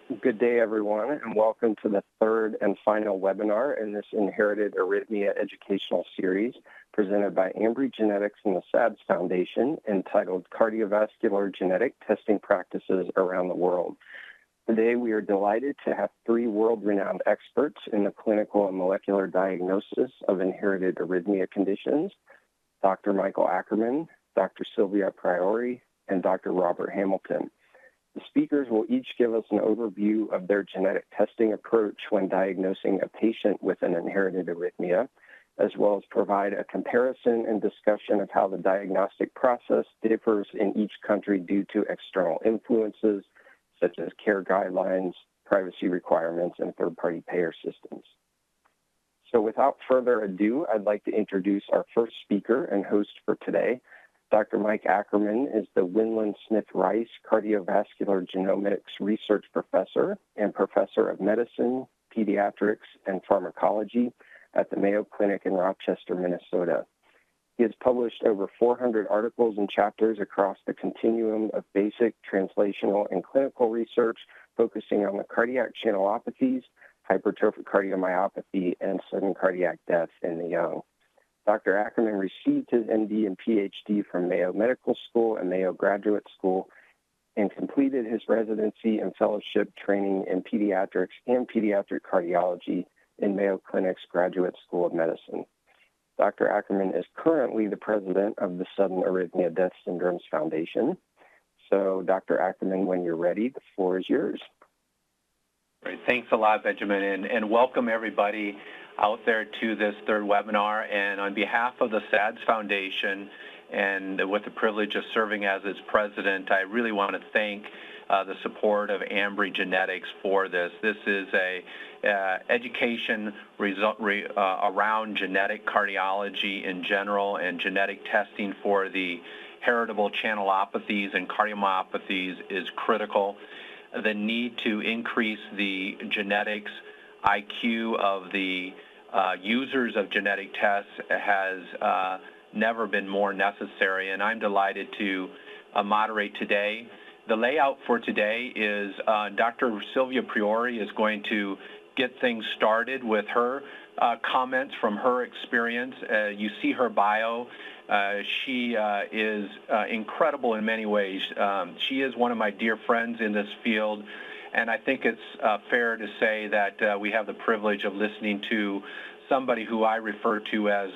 Good day, everyone, and welcome to the third and final webinar in this Inherited Arrhythmia educational series presented by Ambry Genetics and the SADS Foundation, entitled Cardiovascular Genetic Testing Practices Around the World. Today, we are delighted to have three world-renowned experts in the clinical and molecular diagnosis of inherited arrhythmia conditions, Dr. Michael Ackerman, Dr. Sylvia Priori, and Dr. Robert Hamilton. The speakers will each give us an overview of their genetic testing approach when diagnosing a patient with an inherited arrhythmia, as well as provide a comparison and discussion of how the diagnostic process differs in each country due to external influences, such as care guidelines, privacy requirements, and third-party payer systems. So without further ado, I'd like to introduce our first speaker and host for today. Dr. Mike Ackerman is the Winland Smith Rice Cardiovascular Genomics Research Professor and Professor of Medicine, Pediatrics, and Pharmacology at the Mayo Clinic in Rochester, Minnesota. He has published over 400 articles and chapters across the continuum of basic, translational, and clinical research, focusing on the cardiac channelopathies, hypertrophic cardiomyopathy, and sudden cardiac death in the young. Dr. Ackerman received his MD and PhD from Mayo Medical School and Mayo Graduate School and completed his residency and fellowship training in pediatrics and pediatric cardiology in Mayo Clinic's Graduate School of Medicine. Dr. Ackerman is currently the president of the Sudden Arrhythmia Death Syndromes Foundation. So, Dr. Ackerman, when you're ready, the floor is yours. Great. Thanks a lot, Benjamin, and welcome everybody out there to this third webinar. And on behalf of the SADS Foundation and with the privilege of serving as its president, I really want to thank the support of Ambry Genetics for this. This is a education around genetic cardiology in general and genetic testing for the heritable channelopathies and cardiomyopathies is critical. The need to increase the genetics IQ of the users of genetic tests has never been more necessary, and I'm delighted to moderate today. The layout for today is Dr. Sylvia Priori is going to get things started with her comments from her experience. You see her bio. She is incredible in many ways. She is one of my dear friends in this field, and I think it's fair to say that we have the privilege of listening to somebody who I refer to as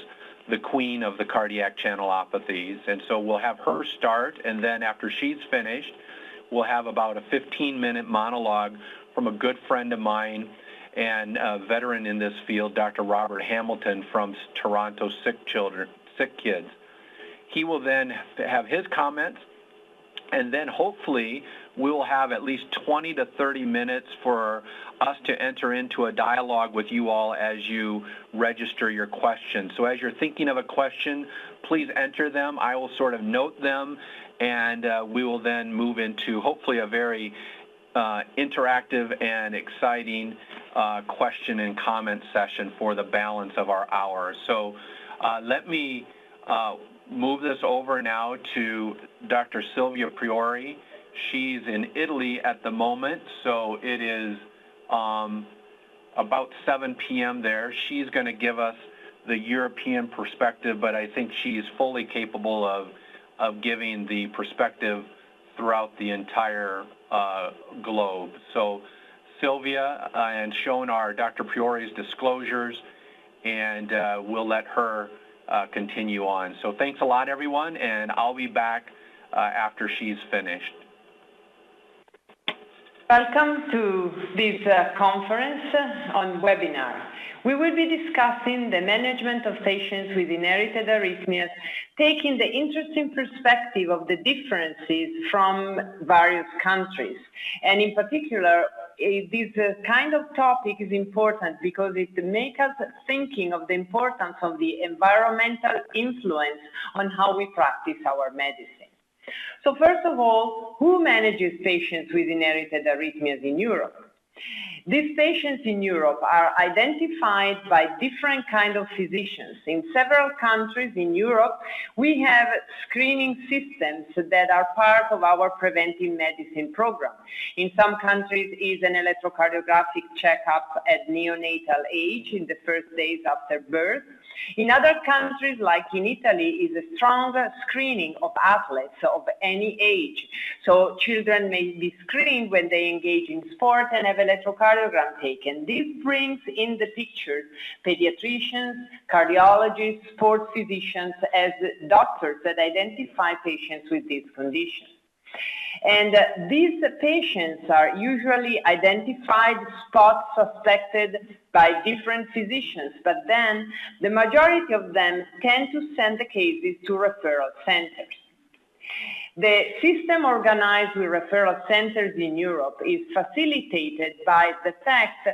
the queen of the cardiac channelopathies. And so we'll have her start, and then after she's finished, we'll have about a 15-minute monologue from a good friend of mine and a veteran in this field, Dr. Robert Hamilton from Toronto Sick Kids. He will then have his comments, and then hopefully we'll have at least 20 to 30 minutes for us to enter into a dialogue with you all as you register your questions. So as you're thinking of a question, please enter them. I will sort of note them, and we will then move into hopefully a very interactive and exciting question and comment session for the balance of our hour. So let me move this over now to Dr. Sylvia Priori. She's in Italy at the moment, so it is about 7 p.m. there. She's going to give us the European perspective, but I think she's fully capable of giving the perspective throughout the entire globe. So Sylvia, and shown are Dr. Priori's disclosures, and we'll let her continue on. So thanks a lot, everyone, and I'll be back after she's finished. Welcome to this conference on webinar. We will be discussing the management of patients with inherited arrhythmias, taking the interesting perspective of the differences from various countries. And in particular, this kind of topic is important because it makes us thinking of the importance of the environmental influence on how we practice our medicine. So first of all, who manages patients with inherited arrhythmias in Europe? These patients in Europe are identified by different kinds of physicians. In several countries in Europe, we have screening systems that are part of our preventive medicine program. In some countries, it is an electrocardiographic checkup at neonatal age in the first days after birth. In other countries, like in Italy, is a strong screening of athletes of any age. So children may be screened when they engage in sport and have electrocardiogram taken. This brings in the picture pediatricians, cardiologists, sports physicians as doctors that identify patients with these conditions. And these patients are usually identified, spot suspected by different physicians, but then the majority of them tend to send the cases to referral centers. The system organized with referral centers in Europe is facilitated by the fact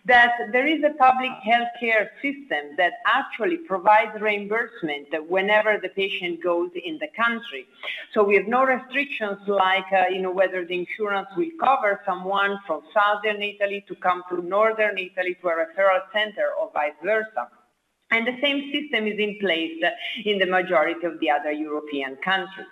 that there is a public healthcare system that actually provides reimbursement whenever the patient goes in the country. So we have no restrictions like, whether the insurance will cover someone from southern Italy to come to northern Italy to a referral center or vice versa. And the same system is in place in the majority of the other European countries.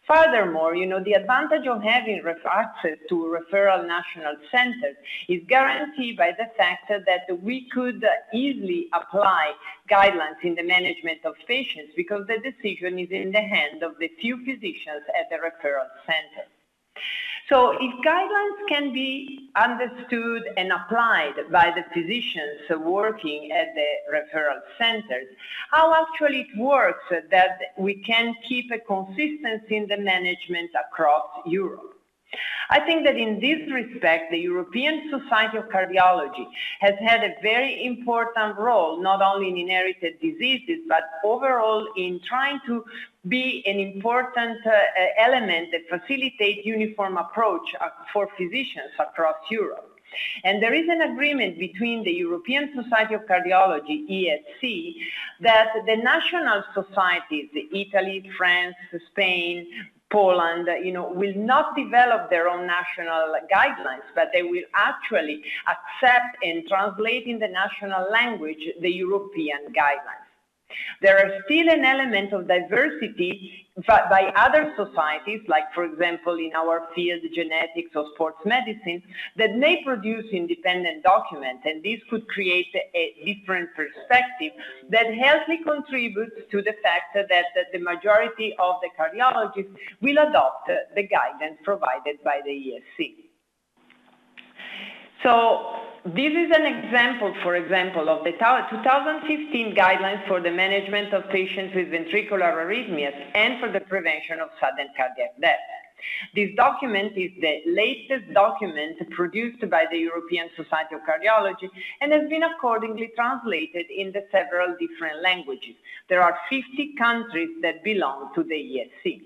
Furthermore, the advantage of having access to referral national centers is guaranteed by the fact that we could easily apply guidelines in the management of patients because the decision is in the hands of the few physicians at the referral center. So if guidelines can be understood and applied by the physicians working at the referral centers, how actually it works that we can keep a consistency in the management across Europe? I think that in this respect, the European Society of Cardiology has had a very important role, not only in inherited diseases, but overall in trying to be an important element that facilitates uniform approach for physicians across Europe. And there is an agreement between the European Society of Cardiology, ESC, that the national societies, Italy, France, Spain, Poland, will not develop their own national guidelines, but they will actually accept and translate in the national language the European guidelines. There are still an element of diversity by other societies, like, for example, in our field, genetics or sports medicine, that may produce independent documents, and this could create a different perspective that healthily contributes to the fact that the majority of the cardiologists will adopt the guidance provided by the ESC. So this is an example, for example, of the 2015 guidelines for the management of patients with ventricular arrhythmias and for the prevention of sudden cardiac death. This document is the latest document produced by the European Society of Cardiology and has been accordingly translated in the several different languages. There are 50 countries that belong to the ESC.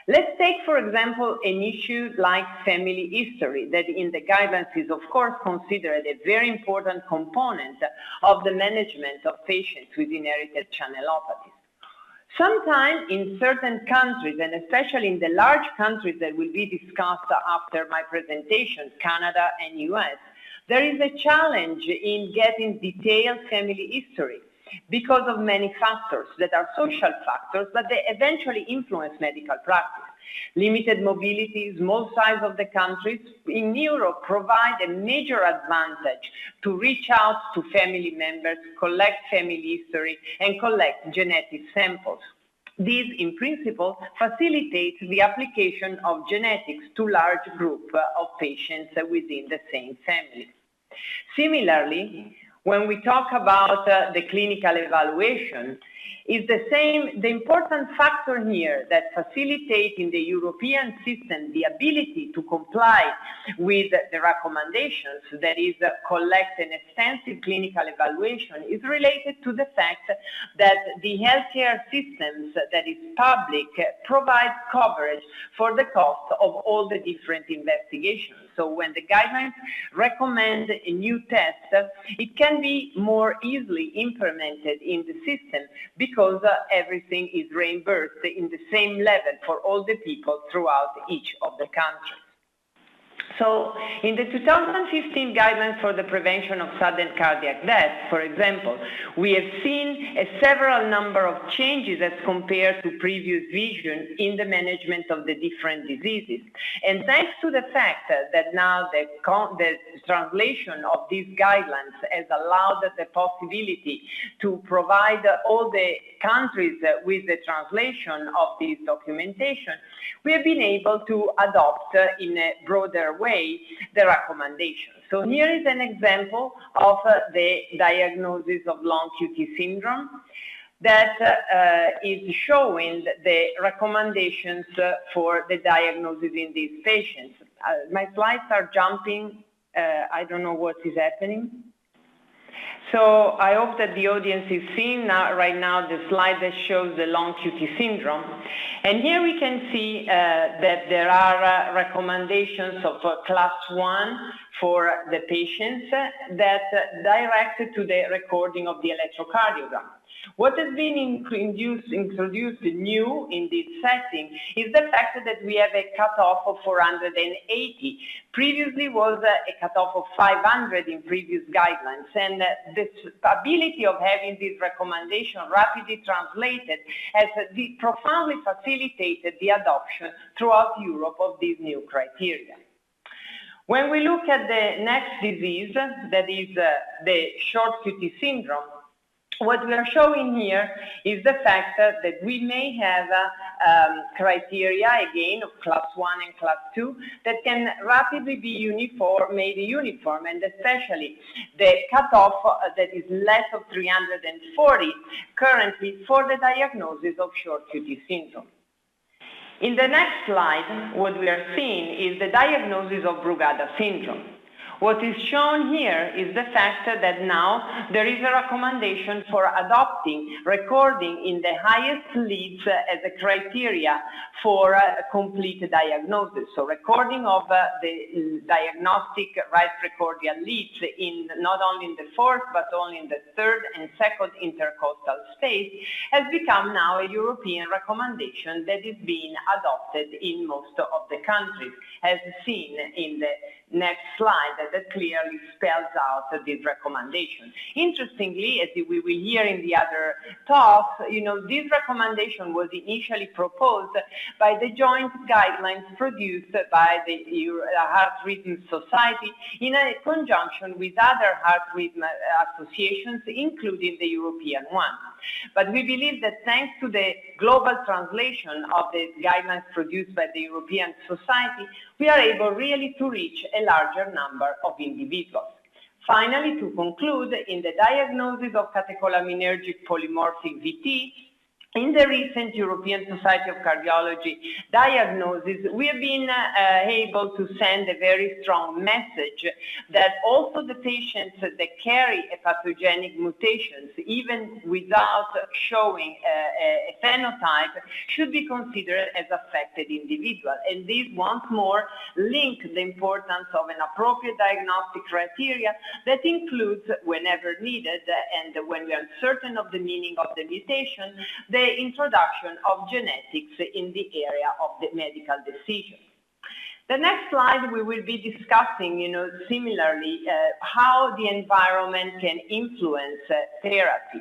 Let's take, for example, an issue like family history that in the guidelines is, of course, considered a very important component of the management of patients with inherited channelopathies. Sometimes in certain countries, and especially in the large countries that will be discussed after my presentation, Canada and US, there is a challenge in getting detailed family history, because of many factors that are social factors, but they eventually influence medical practice. Limited mobility, small size of the countries in Europe provide a major advantage to reach out to family members, collect family history, and collect genetic samples. This, in principle, facilitates the application of genetics to large groups of patients within the same family. Similarly, when we talk about the clinical evaluation, is the same. The important factor here that facilitates in the European system the ability to comply with the recommendations, that is, collect an extensive clinical evaluation, is related to the fact that the healthcare systems that is public provides coverage for the cost of all the different investigations. So when the guidelines recommend a new test, it can be more easily implemented in the system because everything is reimbursed in the same level for all the people throughout each of the countries. So in the 2015 guidelines for the prevention of sudden cardiac death, for example, we have seen a several number of changes as compared to previous vision in the management of the different diseases. And thanks to the fact that now the translation of these guidelines has allowed the possibility to provide all the countries with the translation of this documentation, we have been able to adopt in a broader way the recommendations. So here is an example of the diagnosis of long QT syndrome that is showing the recommendations for the diagnosis in these patients. My slides are jumping. I don't know what is happening. So I hope that the audience is seeing right now the slide that shows the long QT syndrome. And here we can see that there are recommendations of class 1 for the patients that directed to the recording of the electrocardiogram. What has been introduced new in this setting is the fact that we have a cutoff of 480. Previously was a cutoff of 500 in previous guidelines, and the ability of having this recommendation rapidly translated has profoundly facilitated the adoption throughout Europe of these new criteria. When we look at the next disease, that is the short QT syndrome, what we are showing here is the fact that we may have criteria, again, of class 1 and class 2 that can rapidly be made uniform, and especially the cutoff that is less of 340 currently for the diagnosis of short QT syndrome. In the next slide, what we are seeing is the diagnosis of Brugada syndrome. What is shown here is the fact that now there is a recommendation for adopting recording in the highest leads as a criteria for complete diagnosis. So recording of the diagnostic right precordial leads in not only in the fourth but only in the third and second intercostal space has become now a European recommendation that is being adopted in most of the countries, as seen in the next slide that clearly spells out this recommendation. Interestingly, as we will hear in the other talks, this recommendation was initially proposed by the joint guidelines produced by the Heart Rhythm Society in a conjunction with other heart rhythm associations, including the European one. But we believe that thanks to the global translation of the guidelines produced by the European Society, we are able really to reach a larger number of individuals. Finally, to conclude, in the diagnosis of catecholaminergic polymorphic VT, in the recent European Society of Cardiology diagnosis, we have been able to send a very strong message that also the patients that carry a pathogenic mutations, even without showing a phenotype, should be considered as affected individuals. And this once more link the importance of an appropriate diagnostic criteria that includes, whenever needed, and when we are certain of the meaning of the mutation, the introduction of genetics in the area of the medical decision. The next slide we will be discussing, similarly, how the environment can influence therapy.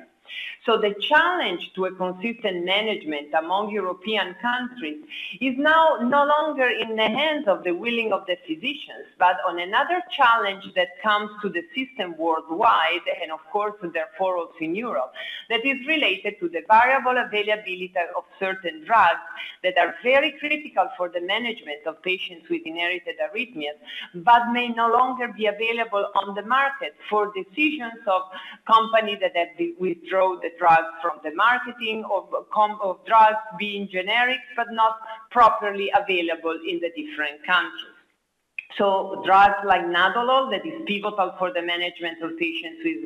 So the challenge to a consistent management among European countries is now no longer in the hands of the willing of the physicians, but on another challenge that comes to the system worldwide, and of course therefore also in Europe, that is related to the variable availability of certain drugs that are very critical for the management of patients with inherited arrhythmias, but may no longer be available on the market for decisions of companies that have withdrawn the drugs from the marketing of drugs being generic but not properly available in the different countries. So drugs like nadolol, that is pivotal for the management of patients with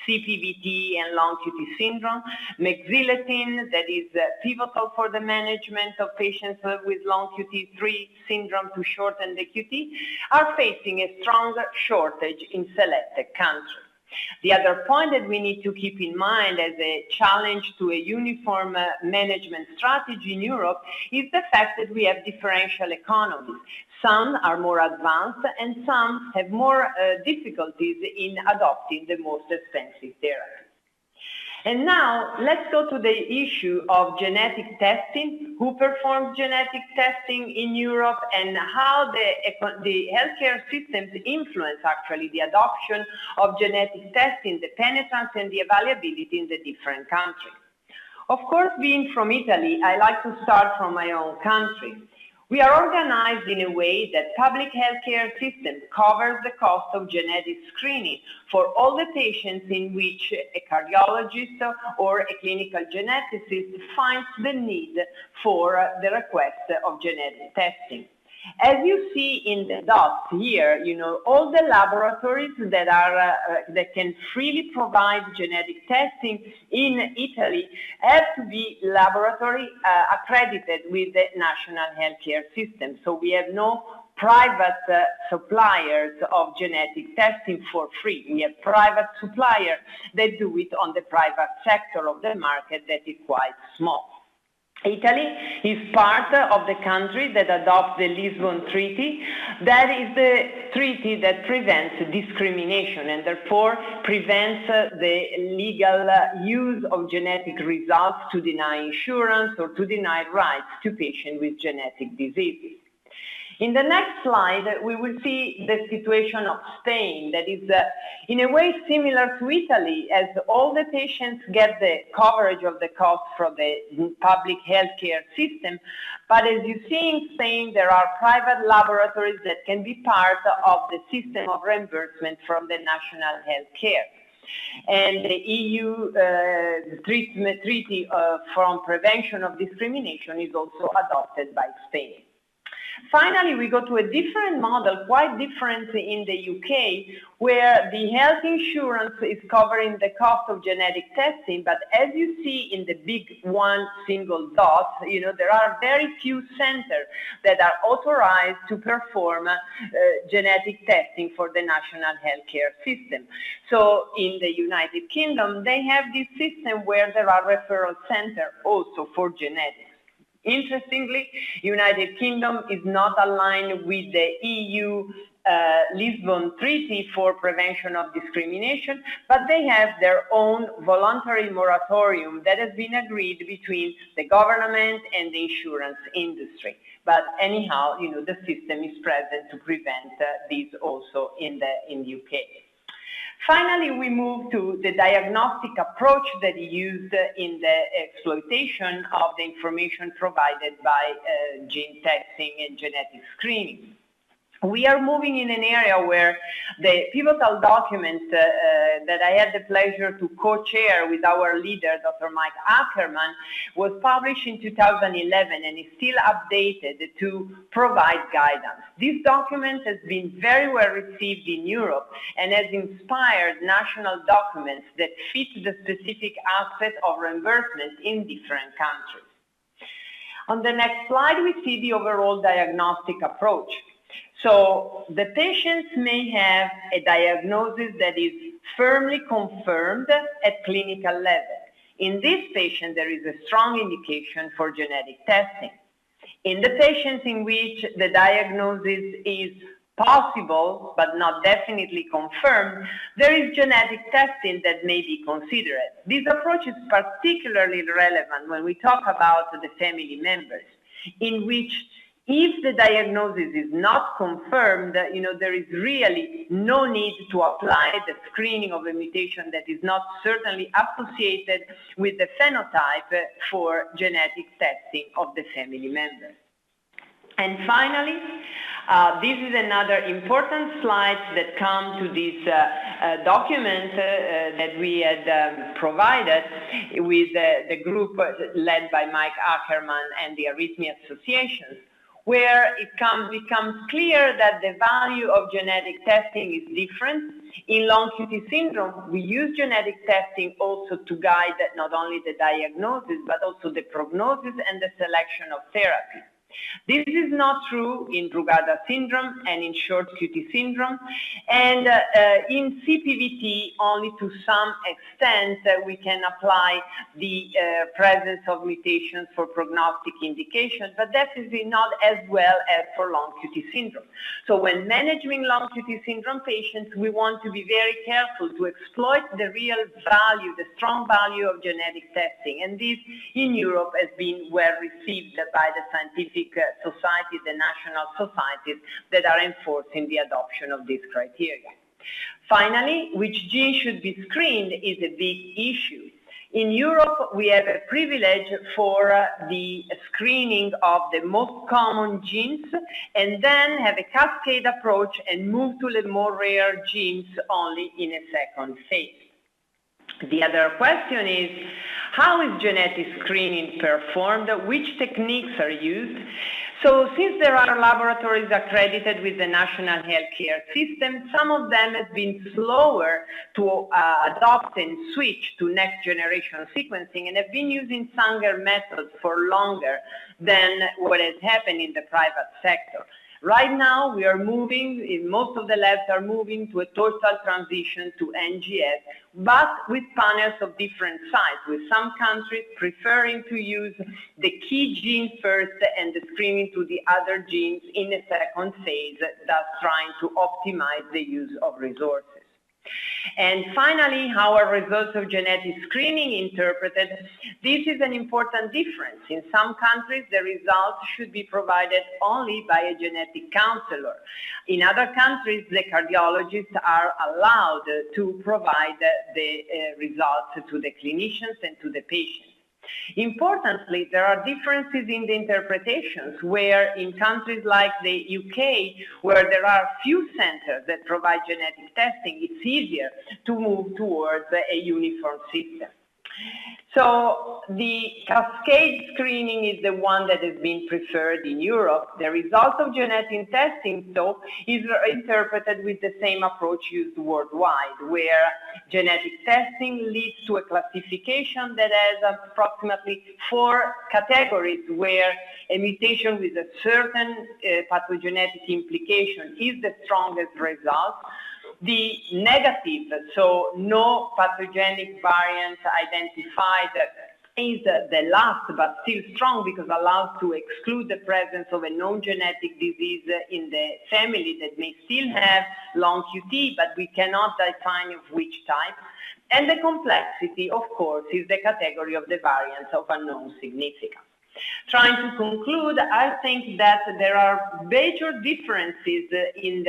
CPVT and long QT syndrome, mexiletine, that is pivotal for the management of patients with long QT3 syndrome to shorten the QT, are facing a strong shortage in selected countries. The other point that we need to keep in mind as a challenge to a uniform management strategy in Europe is the fact that we have differential economies. Some are more advanced, and some have more difficulties in adopting the most expensive therapy. And now let's go to the issue of genetic testing, who performs genetic testing in Europe, and how the healthcare systems influence actually the adoption of genetic testing, the penetrance and the availability in the different countries. Of course, being from Italy, I like to start from my own country. We are organized in a way that public healthcare system covers the cost of genetic screening for all the patients in which a cardiologist or a clinical geneticist finds the need for the request of genetic testing. As you see in the dots here, all the laboratories that can freely provide genetic testing in Italy have to be laboratory accredited with the national healthcare system. So we have no private suppliers of genetic testing for free. We have private suppliers that do it on the private sector of the market that is quite small. Italy is part of the country that adopts the Lisbon Treaty. That is the treaty that prevents discrimination and therefore prevents the legal use of genetic results to deny insurance or to deny rights to patients with genetic diseases. In the next slide, we will see the situation of Spain that is in a way similar to Italy, as all the patients get the coverage of the cost from the public healthcare system. But as you see in Spain, there are private laboratories that can be part of the system of reimbursement from the national healthcare. And the EU treaty from prevention of discrimination is also adopted by Spain. Finally, we go to a different model, quite different in the UK, where the health insurance is covering the cost of genetic testing. But as you see in the big one single dot, there are very few centers that are authorized to perform genetic testing for the national healthcare system. So in the United Kingdom, they have this system where there are referral centers also for genetics. Interestingly, United Kingdom is not aligned with the EU Lisbon Treaty for prevention of discrimination, but they have their own voluntary moratorium that has been agreed between the government and the insurance industry. But anyhow, the system is present to prevent this also in the UK. Finally, we move to the diagnostic approach that is used in the exploitation of the information provided by gene testing and genetic screening. We are moving in an area where the pivotal document that I had the pleasure to co-chair with our leader, Dr. Mike Ackerman, was published in 2011 and is still updated to provide guidance. This document has been very well received in Europe and has inspired national documents that fit the specific aspect of reimbursement in different countries. On the next slide, we see the overall diagnostic approach. So the patients may have a diagnosis that is firmly confirmed at clinical level. In this patient, there is a strong indication for genetic testing. In the patients in which the diagnosis is possible but not definitely confirmed, there is genetic testing that may be considered. This approach is particularly relevant when we talk about the family members, in which if the diagnosis is not confirmed, there is really no need to apply the screening of a mutation that is not certainly associated with the phenotype for genetic testing of the family members. And finally, this is another important slide that comes to this document that we had provided with the group led by Mike Ackerman and the Arrhythmia Associations, where it becomes clear that the value of genetic testing is different. In long QT syndrome, we use genetic testing also to guide not only the diagnosis, but also the prognosis and the selection of therapy. This is not true in Brugada syndrome and in short QT syndrome, and in CPVT only to some extent we can apply the presence of mutations for prognostic indications, but definitely not as well as for long QT syndrome. So when managing long QT syndrome patients, we want to be very careful to exploit the real value, the strong value of genetic testing, and this in Europe has been well received by the scientific societies, the national societies that are enforcing the adoption of this criteria. Finally, which gene should be screened is a big issue. In Europe, we have a privilege for the screening of the most common genes and then have a cascade approach and move to the more rare genes only in a second phase. The other question is, how is genetic screening performed? Which techniques are used? So since there are laboratories accredited with the national healthcare system, some of them have been slower to adopt and switch to next generation sequencing and have been using Sanger methods for longer than what has happened in the private sector. Right now, we are moving, most of the labs are moving to a total transition to NGS, but with panels of different sizes, with some countries preferring to use the key gene first and the screening to the other genes in a second phase, thus trying to optimize the use of resources. And finally, how are results of genetic screening interpreted? This is an important difference. In some countries, the results should be provided only by a genetic counselor. In other countries, the cardiologists are allowed to provide the results to the clinicians and to the patients. Importantly, there are differences in the interpretations where in countries like the UK, where there are few centers that provide genetic testing, it's easier to move towards a uniform system. So the cascade screening is the one that has been preferred in Europe. The result of genetic testing, though, is interpreted with the same approach used worldwide, where genetic testing leads to a classification that has approximately 4 categories, where a mutation with a certain pathogenetic implication is the strongest result. The negative, so no pathogenic variant identified, is the last, but still strong because allows to exclude the presence of a known genetic disease in the family that may still have long QT, but we cannot define of which type. And the complexity, of course, is the category of the variants of unknown significance. Trying to conclude, I think that there are major differences in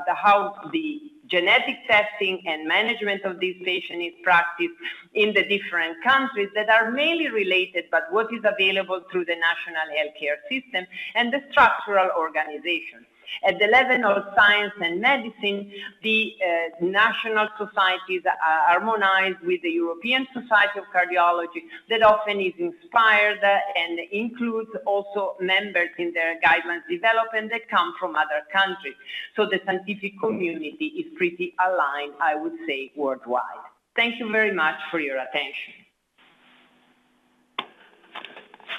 how the genetic testing and management of these patients is practiced in the different countries that are mainly related but what is available through the national healthcare system and the structural organization. At the level of science and medicine, the national societies are harmonized with the European Society of Cardiology that often is inspired and includes also members in their guidelines development that come from other countries. So the scientific community is pretty aligned, I would say, worldwide. Thank you very much for your attention.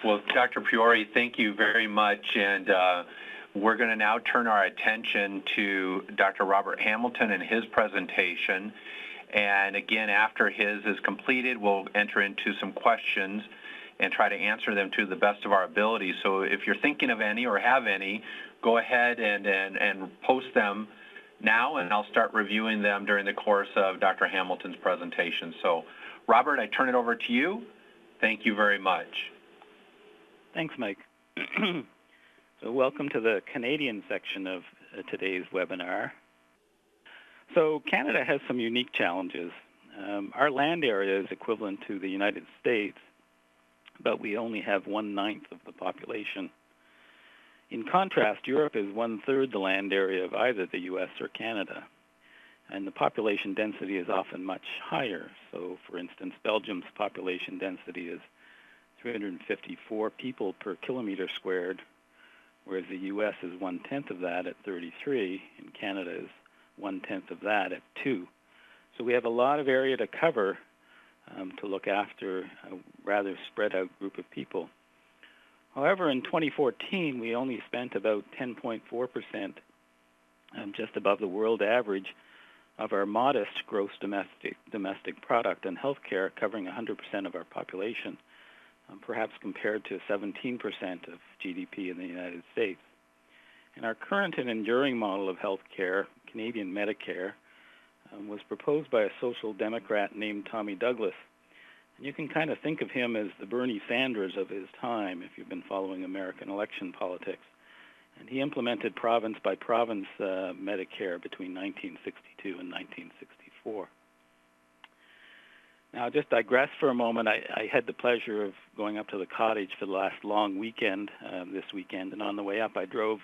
Well, Dr. Priori, thank you very much. And we're going to now turn our attention to Dr. Robert Hamilton and his presentation. And again, after his is completed, we'll enter into some questions and try to answer them to the best of our ability. So if you're thinking of any or have any, go ahead and post them now, and I'll start reviewing them during the course of Dr. Hamilton's presentation. So, Robert, I turn it over to you. Thank you very much. Thanks, Mike. So welcome to the Canadian section of today's webinar. So Canada has some unique challenges. Our land area is equivalent to the United States, but we only have 1/9 of the population. In contrast, Europe is 1/3 the land area of either the US or Canada, and the population density is often much higher. So for instance, Belgium's population density is 354 people per kilometer squared, whereas the U.S. is 1/10 of that at 33, and Canada is 1/10 of that at 2. So we have a lot of area to cover to look after a rather spread out group of people. However, in 2014, we only spent about 10.4%, just above the world average, of our modest gross domestic product on healthcare, covering 100% of our population, perhaps compared to 17% of GDP in the United States. And our current and enduring model of healthcare, Canadian Medicare, was proposed by a social democrat named Tommy Douglas. And you can kind of think of him as the Bernie Sanders of his time, if you've been following American election politics. And he implemented province-by-province Medicare between 1962 and 1964. Now, I'll just digress for a moment. I had the pleasure of going up to the cottage for the last long weekend, this weekend, and on the way up I drove,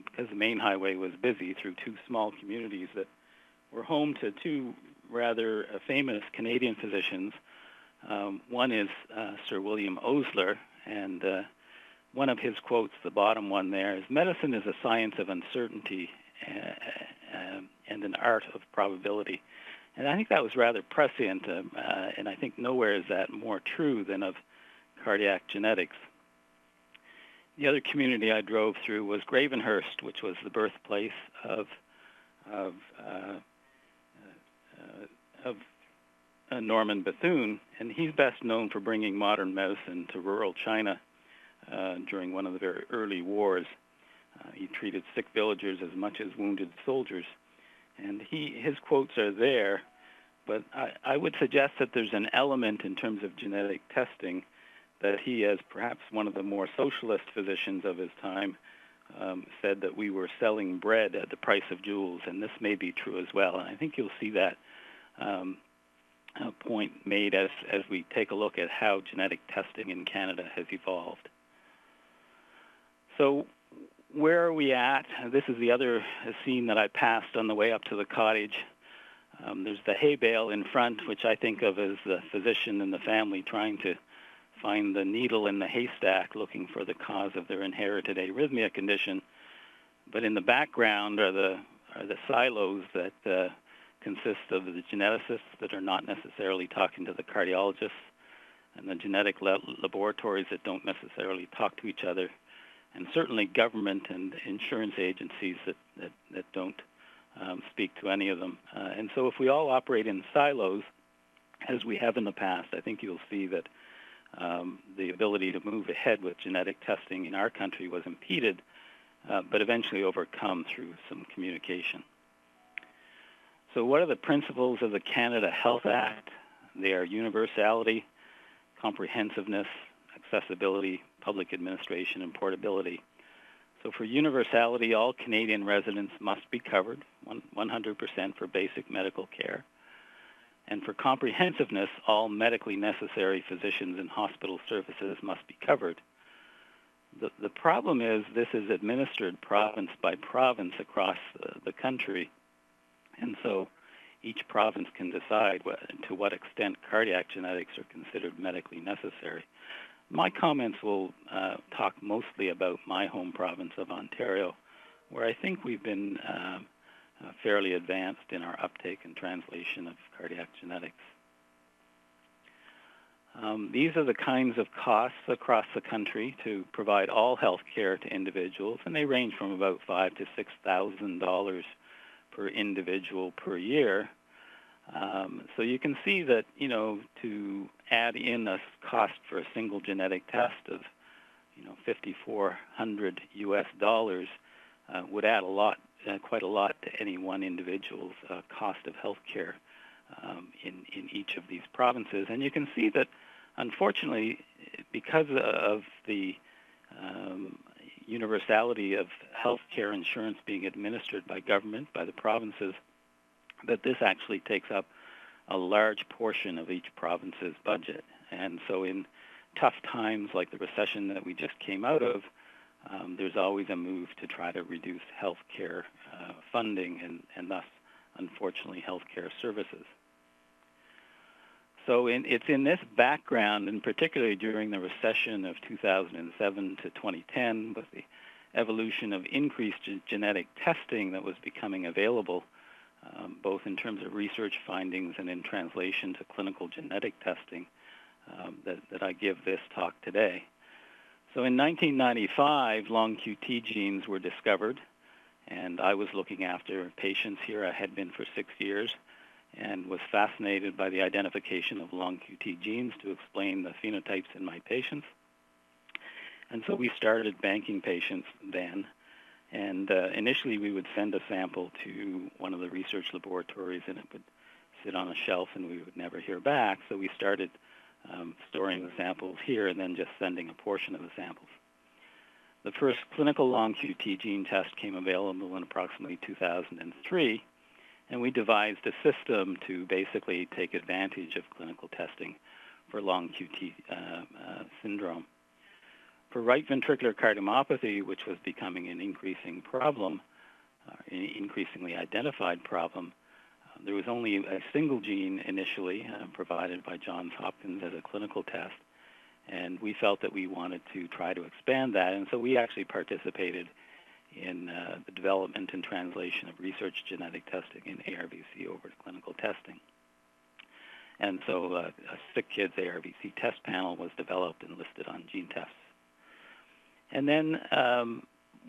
because the main highway was busy, through two small communities that were home to two rather famous Canadian physicians. One is Sir William Osler, and one of his quotes, the bottom one there, is, "Medicine is a science of uncertainty and an art of probability." And I think that was rather prescient, and I think nowhere is that more true than of cardiac genetics. The other community I drove through was Gravenhurst, which was the birthplace of Norman Bethune, and he's best known for bringing modern medicine to rural China during one of the very early wars. He treated sick villagers as much as wounded soldiers, and his quotes are there, but I would suggest that there's an element in terms of genetic testing that he, as perhaps one of the more socialist physicians of his time, said that we were selling bread at the price of jewels, and this may be true as well. And I think you'll see that point made as we take a look at how genetic testing in Canada has evolved. So where are we at? This is the other scene that I passed on the way up to the cottage. There's the hay bale in front, which I think of as the physician and the family trying to find the needle in the haystack, looking for the cause of their inherited arrhythmia condition. But in the background are the silos that consist of the geneticists that are not necessarily talking to the cardiologists, and the genetic laboratories that don't necessarily talk to each other, and certainly government and insurance agencies that don't speak to any of them. And so if we all operate in silos, as we have in the past, I think you'll see that the ability to move ahead with genetic testing in our country was impeded, but eventually overcome through some communication. So what are the principles of the Canada Health Act? They are universality, comprehensiveness, accessibility, public administration, and portability. So for universality, all Canadian residents must be covered, 100% for basic medical care. And for comprehensiveness, all medically necessary physicians and hospital services must be covered. The problem is this is administered province by province across the country. And so each province can decide to what extent cardiac genetics are considered medically necessary. My comments will talk mostly about my home province of Ontario, where I think we've been fairly advanced in our uptake and translation of cardiac genetics. These are the kinds of costs across the country to provide all health care to individuals, and they range from about $5,000 to $6,000 per individual per year. So you can see that, to add in a cost for a single genetic test of, $5,400 US would add quite a lot to any one individual's cost of health care in each of these provinces. And you can see that, unfortunately, because of the universality of health care insurance being administered by government, by the provinces, that this actually takes up a large portion of each province's budget. And so in tough times like the recession that we just came out of, there's always a move to try to reduce health care funding and thus, unfortunately, health care services. So it's in this background, and particularly during the recession of 2007 to 2010, with the evolution of increased genetic testing that was becoming available, both in terms of research findings and in translation to clinical genetic testing, that I give this talk today. So in 1995, long QT genes were discovered, and I was looking after patients here. I had been for 6 years and was fascinated by the identification of long QT genes to explain the phenotypes in my patients. And so we started banking patients then. And initially, we would send a sample to one of the research laboratories, and it would sit on a shelf, and we would never hear back. So we started storing the samples here and then just sending a portion of the samples. The first clinical long QT gene test came available in approximately 2003, and we devised a system to basically take advantage of clinical testing for long QT syndrome. For right ventricular cardiomyopathy, which was becoming an increasing problem, an increasingly identified problem, there was only a single gene initially provided by Johns Hopkins as a clinical test, and we felt that we wanted to try to expand that, and so we actually participated in the development and translation of research genetic testing in ARVC over to clinical testing. And so a Sick Kids ARVC test panel was developed and listed on gene tests. And then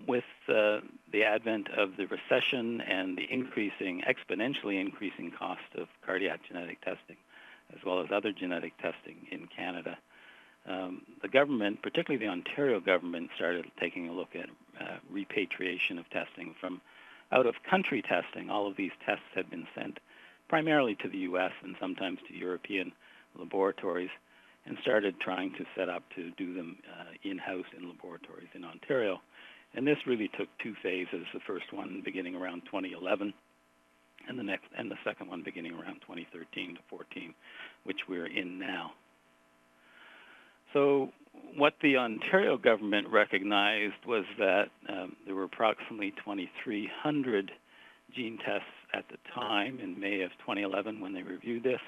with the advent of the recession and the exponentially increasing cost of cardiac genetic testing, as well as other genetic testing in Canada, the government, particularly the Ontario government, started taking a look at repatriation of testing from out-of-country testing. All of these tests had been sent primarily to the U.S. and sometimes to European laboratories, and started trying to set up to do them in-house in laboratories in Ontario. And this really took two phases, the first one beginning around 2011, and the second one beginning around 2013 to 14, which we're in now. So what the Ontario government recognized was that there were approximately 2,300 gene tests at the time in May of 2011 when they reviewed this,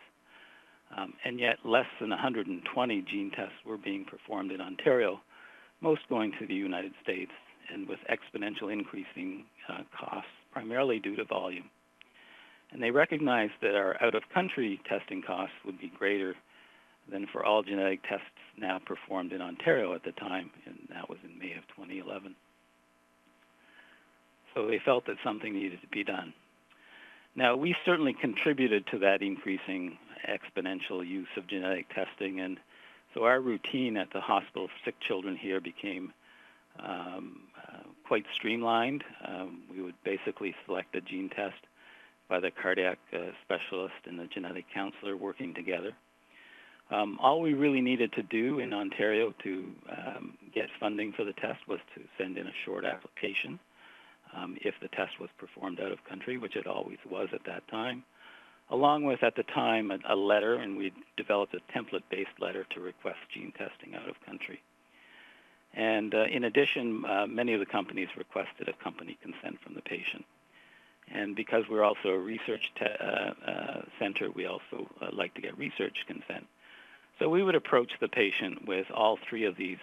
and yet less than 120 gene tests were being performed in Ontario, most going to the United States, and with exponential increasing costs, primarily due to volume. And they recognized that our out-of-country testing costs would be greater than for all genetic tests now performed in Ontario at the time, and that was in May of 2011. So they felt that something needed to be done. Now, we certainly contributed to that increasing exponential use of genetic testing, and so our routine at the hospital for sick children here became quite streamlined. We would basically select a gene test by the cardiac specialist and the genetic counselor working together. All we really needed to do in Ontario to get funding for the test was to send in a short application if the test was performed out of country, which it always was at that time, along with, at the time, a letter, and we developed a template-based letter to request gene testing out of country. And in addition, many of the companies requested a company consent from the patient. And because we're also a research center, we also like to get research consent. So we would approach the patient with all three of these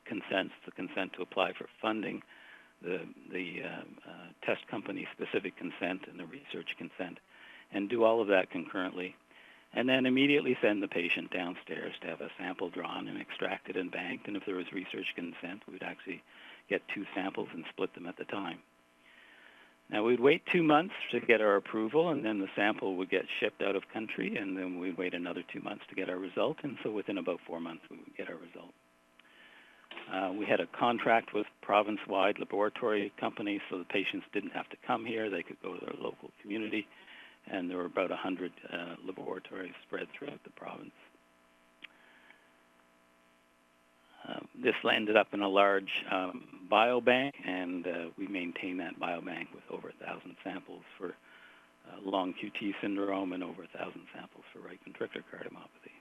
consents: the consent to apply for funding, the test company-specific consent, and the research consent, and do all of that concurrently, and then immediately send the patient downstairs to have a sample drawn and extracted and banked. And if there was research consent, we'd actually get two samples and split them at the time. Now, we'd wait 2 months to get our approval, and then the sample would get shipped out of country, and then we'd wait another 2 months to get our result, and so within about 4 months we would get our result. We had a contract with province-wide laboratory companies, so the patients didn't have to come here. They could go to their local community, and there were about 100 laboratories spread throughout the province. This ended up in a large biobank, and we maintain that biobank with over 1,000 samples for long QT syndrome and over 1,000 samples for right ventricular cardiomyopathy.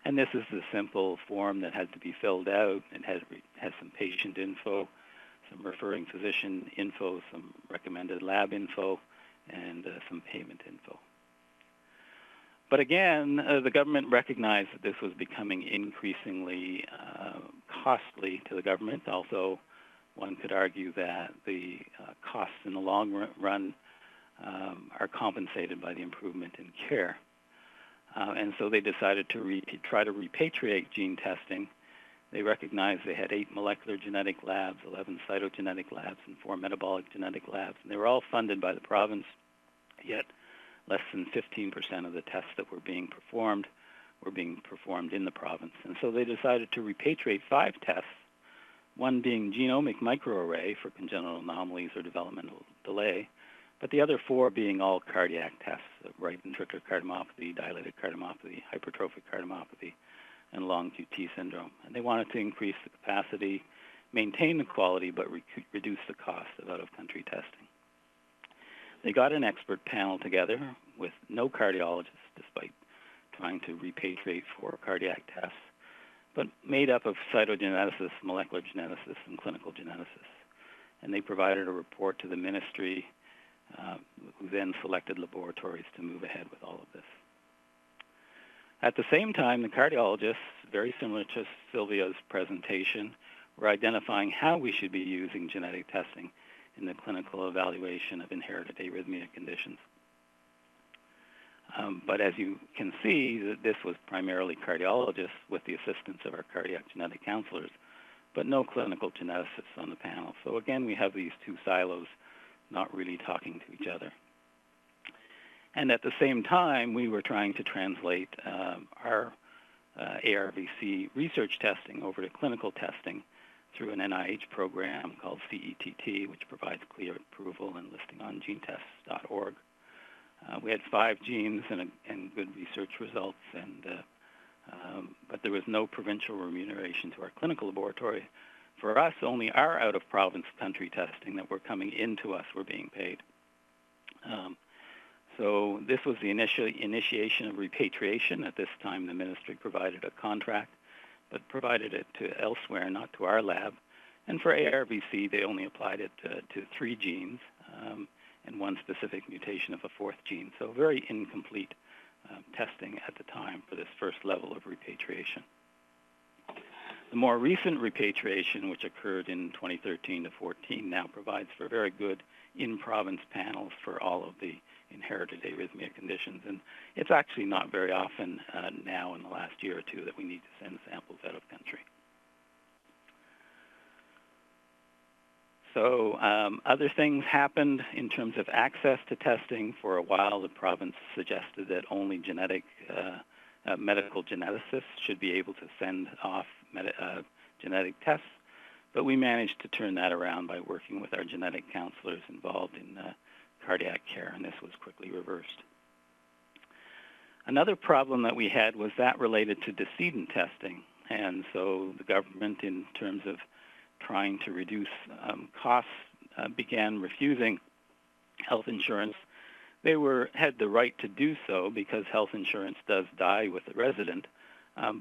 And this is the simple form that had to be filled out. It has some patient info, some referring physician info, some recommended lab info, and some payment info. But again, the government recognized that this was becoming increasingly costly to the government, although one could argue that the costs in the long run are compensated by the improvement in care. And so they decided to try to repatriate gene testing They recognized they had 8 molecular genetic labs, 11 cytogenetic labs, and 4 metabolic genetic labs. And they were all funded by the province, yet less than 15% of the tests that were being performed in the province. And so they decided to repatriate 5 tests, one being genomic microarray for congenital anomalies or developmental delay, but the other 4 being all cardiac tests, right ventricular cardiomyopathy, dilated cardiomyopathy, hypertrophic cardiomyopathy, and long QT syndrome. And they wanted to increase the capacity, maintain the quality, but reduce the cost of out-of-country testing. They got an expert panel together with no cardiologists, despite trying to repatriate 4 cardiac tests, but made up of cytogeneticists, molecular geneticists, and clinical geneticists. And they provided a report to the ministry, who then selected laboratories to move ahead with all of this. At the same time, the cardiologists, very similar to Sylvia's presentation, were identifying how we should be using genetic testing in the clinical evaluation of inherited arrhythmia conditions. But as you can see, this was primarily cardiologists with the assistance of our cardiac genetic counselors, but no clinical geneticists on the panel. So again, we have these 2 silos not really talking to each other. And at the same time, we were trying to translate our ARVC research testing over to clinical testing through an NIH program called CETT, which provides clear approval and listing on genetests.org. We had 5 genes and good research results, but there was no provincial remuneration to our clinical laboratory. For us, only our out-of-province country testing that were coming into us were being paid. So this was the initiation of repatriation. At this time, the ministry provided a contract, but provided it to elsewhere, not to our lab. And for ARVC, they only applied it to 3 genes and 1 specific mutation of a 4th gene. So very incomplete testing at the time for this first level of repatriation. The more recent repatriation, which occurred in 2013 to 14, now provides for very good in-province panels for all of the inherited arrhythmia conditions. And it's actually not very often now in the last year or 2 that we need to send samples out of country. So other things happened in terms of access to testing. For a while, the province suggested that only medical geneticists should be able to send off genetic tests, but we managed to turn that around by working with our genetic counselors involved in cardiac care, and this was quickly reversed. Another problem that we had was that related to decedent testing, and so the government, in terms of trying to reduce costs, began refusing health insurance. They had the right to do so because health insurance does die with the resident,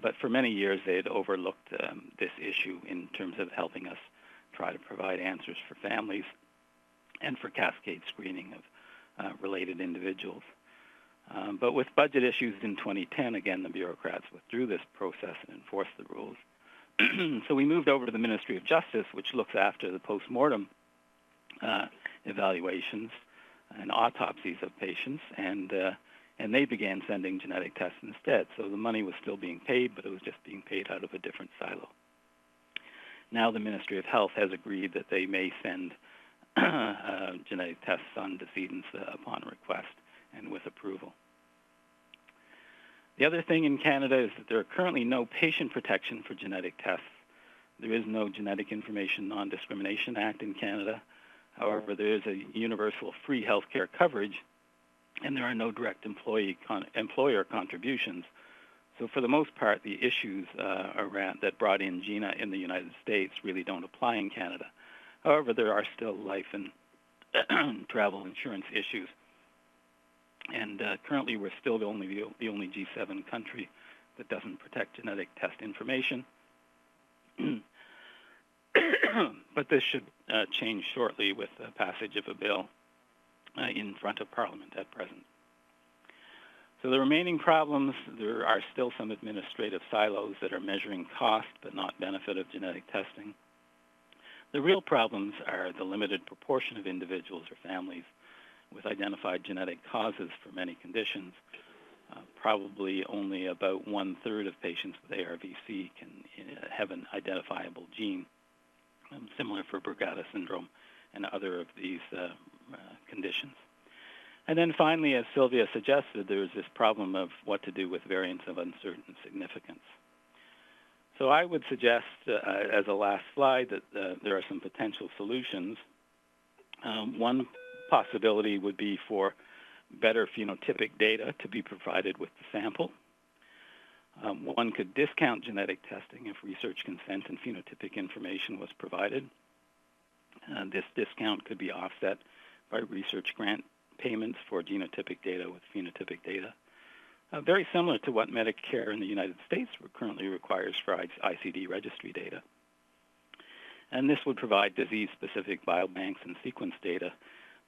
but for many years they had overlooked this issue in terms of helping us try to provide answers for families and for cascade screening of related individuals. But with budget issues in 2010, again, the bureaucrats withdrew this process and enforced the rules. So we moved over to the Ministry of Justice, which looks after the post-mortem evaluations and autopsies of patients, and they began sending genetic tests instead. So the money was still being paid, but it was just being paid out of a different silo. Now the Ministry of Health has agreed that they may send genetic tests on decedents upon request and with approval. The other thing in Canada is that there are currently no patient protection for genetic tests. There is no Genetic Information Non-Discrimination Act in Canada. However, there is a universal free health care coverage, and there are no direct employer contributions. So for the most part, the issues around that brought in GINA in the United States really don't apply in Canada. However, there are still life and travel insurance issues. And currently, we're still the only G7 country that doesn't protect genetic test information. But this should change shortly with the passage of a bill in front of Parliament at present. So the remaining problems, there are still some administrative silos that are measuring cost but not benefit of genetic testing. The real problems are the limited proportion of individuals or families with identified genetic causes for many conditions. probably only about 1/3 of patients with ARVC can have an identifiable gene, similar for Brugada syndrome and other of these conditions. And then finally, as Sylvia suggested, there's this problem of what to do with variants of uncertain significance. So I would suggest, as a last slide, that there are some potential solutions. One possibility would be for better phenotypic data to be provided with the sample. One could discount genetic testing if research consent and phenotypic information was provided. This discount could be offset by research grant payments for genotypic data with phenotypic data, very similar to what Medicare in the United States currently requires for ICD registry data. And this would provide disease-specific biobanks and sequence data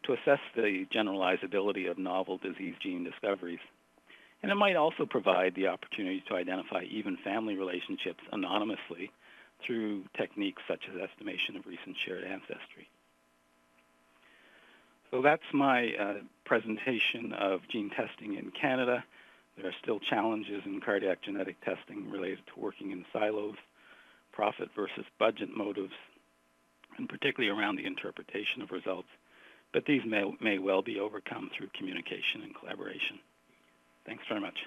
to assess the generalizability of novel disease gene discoveries. And it might also provide the opportunity to identify even family relationships anonymously through techniques such as estimation of recent shared ancestry. So that's my presentation of gene testing in Canada. There are still challenges in cardiac genetic testing related to working in silos, profit versus budget motives, and particularly around the interpretation of results. But these may well be overcome through communication and collaboration. Thanks very much.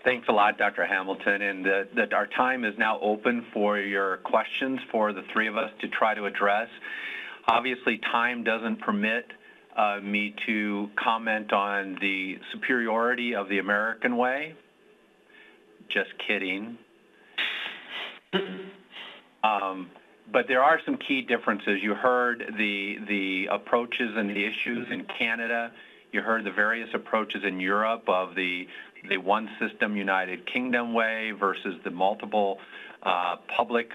Thanks a lot, Dr. Hamilton. And that our time is now open for your questions for the three of us to try to address. Obviously, time doesn't permit me to comment on the superiority of the American way. Just kidding. But there are some key differences. You heard the approaches and the issues in Canada. You heard the various approaches in Europe of the one system United Kingdom way versus the multiple public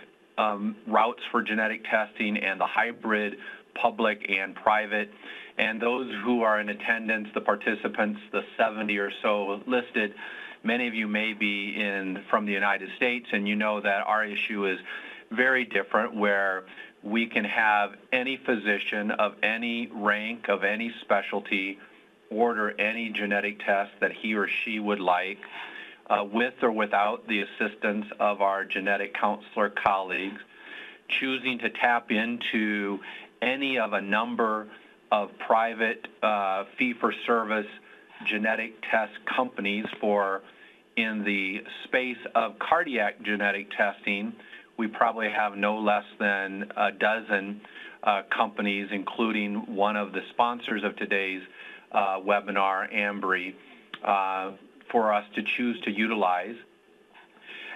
routes for genetic testing and the hybrid public and private. And those who are in attendance, the participants, the 70 or so listed, many of you may be from the United States, and you know that our issue is very different, where we can have any physician of any rank, of any specialty, order any genetic test that he or she would like, with or without the assistance of our genetic counselor colleagues, choosing to tap into any of a number of private fee-for-service genetic test companies. In the space of cardiac genetic testing, we probably have no less than a dozen companies, including one of the sponsors of today's webinar, Ambry, for us to choose to utilize.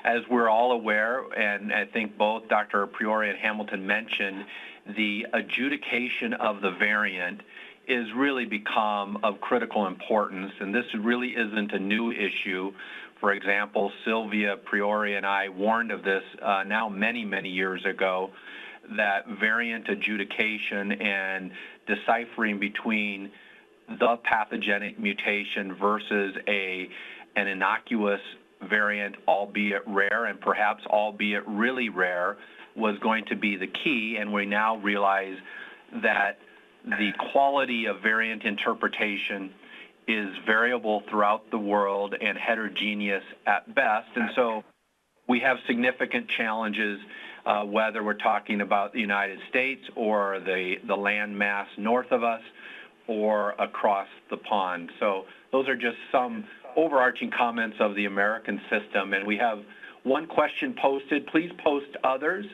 As we're all aware, and I think both Dr. Priori and Hamilton mentioned, the adjudication of the variant is really become of critical importance, and this really isn't a new issue. For example, Sylvia Priori and I warned of this now many, many years ago, that variant adjudication and deciphering between the pathogenic mutation versus an innocuous variant, albeit rare, and perhaps albeit really rare, was going to be the key. And we now realize that the quality of variant interpretation is variable throughout the world and heterogeneous at best. And so we have significant challenges, whether we're talking about the United States or the land mass north of us or across the pond. So those are just some overarching comments of the American system. And we have one question posted. Please post others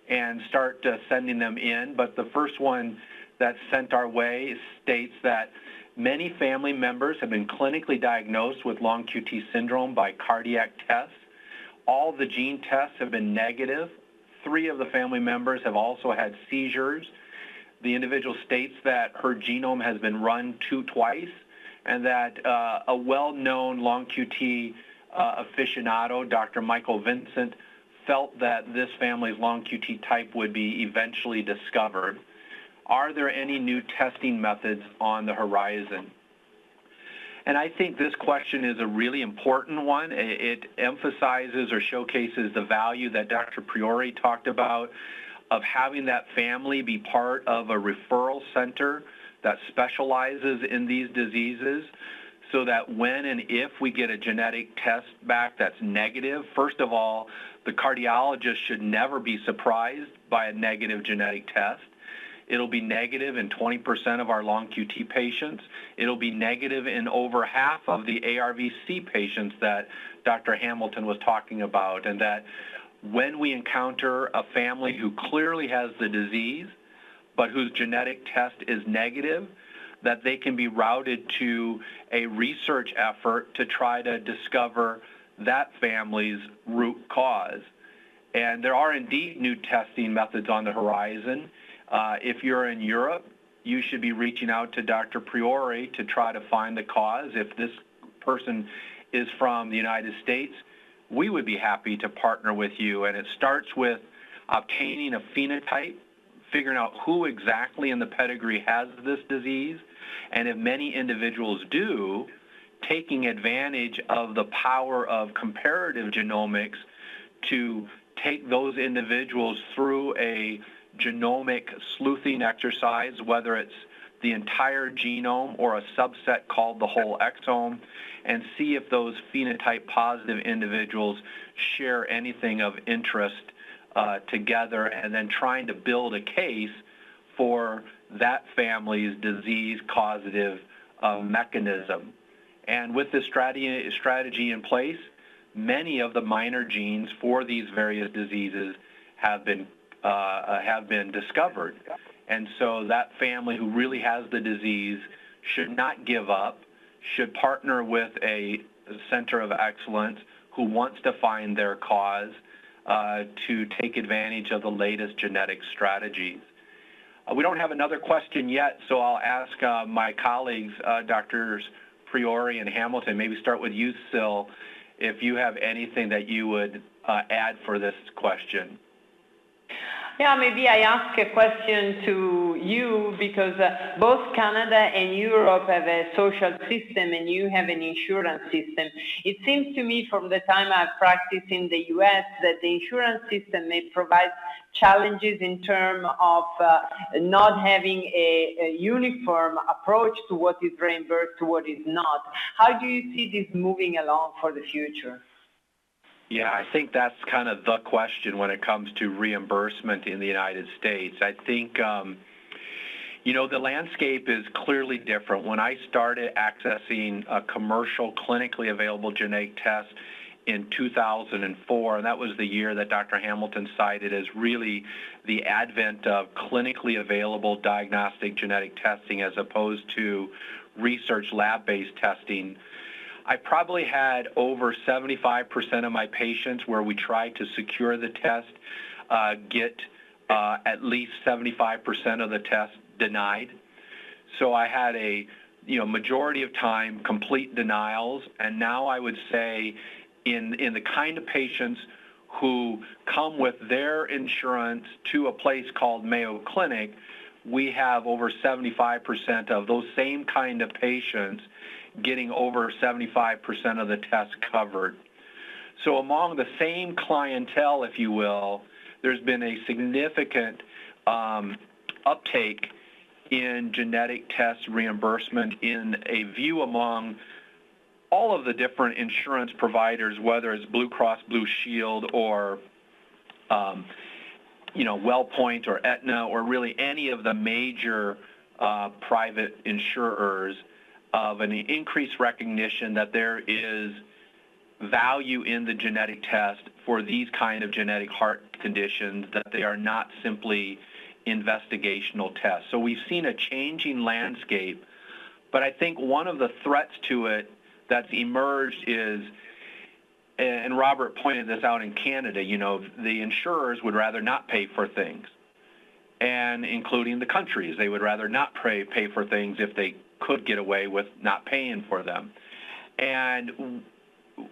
and start sending them in. But the first one that's sent our way states that many family members have been clinically diagnosed with long QT syndrome by cardiac tests. All the gene tests have been negative. 3 of the family members have also had seizures. The individual states that her genome has been run twice, and that a well-known long QT aficionado, Dr. Michael Vincent, felt that this family's long QT type would be eventually discovered. Are there any new testing methods on the horizon? And I think this question is a really important one. It emphasizes or showcases the value that Dr. Priori talked about of having that family be part of a referral center that specializes in these diseases, so that when and if we get a genetic test back that's negative, first of all, the cardiologist should never be surprised by a negative genetic test. It'll be negative in 20% of our long QT patients. It'll be negative in over half of the ARVC patients that Dr. Hamilton was talking about, and that when we encounter a family who clearly has the disease, but whose genetic test is negative, that they can be routed to a research effort to try to discover that family's root cause. And there are indeed new testing methods on the horizon. If you're in Europe, you should be reaching out to Dr. Priori to try to find the cause. If this person is from the United States, we would be happy to partner with you. And it starts with obtaining a phenotype, figuring out who exactly in the pedigree has this disease, and if many individuals do, taking advantage of the power of comparative genomics to take those individuals through a genomic sleuthing exercise, whether it's the entire genome or a subset called the whole exome, and see if those phenotype positive individuals share anything of interest together, and then trying to build a case for that family's disease causative mechanism. And with this strategy in place, many of the minor genes for these various diseases have been discovered. And so that family who really has the disease should not give up, should partner with a center of excellence who wants to find their cause to take advantage of the latest genetic strategies. We don't have another question yet, so I'll ask my colleagues, Drs. Priori and Hamilton, maybe start with you, Sil, if you have anything that you would add for this question. Yeah, maybe I ask a question to you because both Canada and Europe have a social system and you have an insurance system. It seems to me from the time I've practiced in the US that the insurance system may provide challenges in terms of not having a uniform approach to what is reimbursed to what is not. How do you see this moving along for the future? Yeah, I think that's kind of the question when it comes to reimbursement in the United States. I think, the landscape is clearly different. When I started accessing a commercial clinically available genetic test in 2004, and that was the year that Dr. Hamilton cited as really the advent of clinically available diagnostic genetic testing as opposed to research lab-based testing, I probably had over 75% of my patients where we tried to secure the test get at least 75% of the test denied. So I had a majority of time complete denials, and now I would say in the kind of patients who come with their insurance to a place called Mayo Clinic, we have over 75% of those same kind of patients getting over 75% of the tests covered. So among the same clientele, if you will, there's been a significant uptake in genetic test reimbursement in a view among all of the different insurance providers, whether it's Blue Cross Blue Shield or WellPoint or Aetna or really any of the major private insurers, of an increased recognition that there is value in the genetic test for these kind of genetic heart conditions, that they are not simply investigational tests. So we've seen a changing landscape, but I think one of the threats to it that's emerged is, and Robert pointed this out in Canada, the insurers would rather not pay for things, and including the countries, they would rather not pay for things if they could get away with not paying for them. And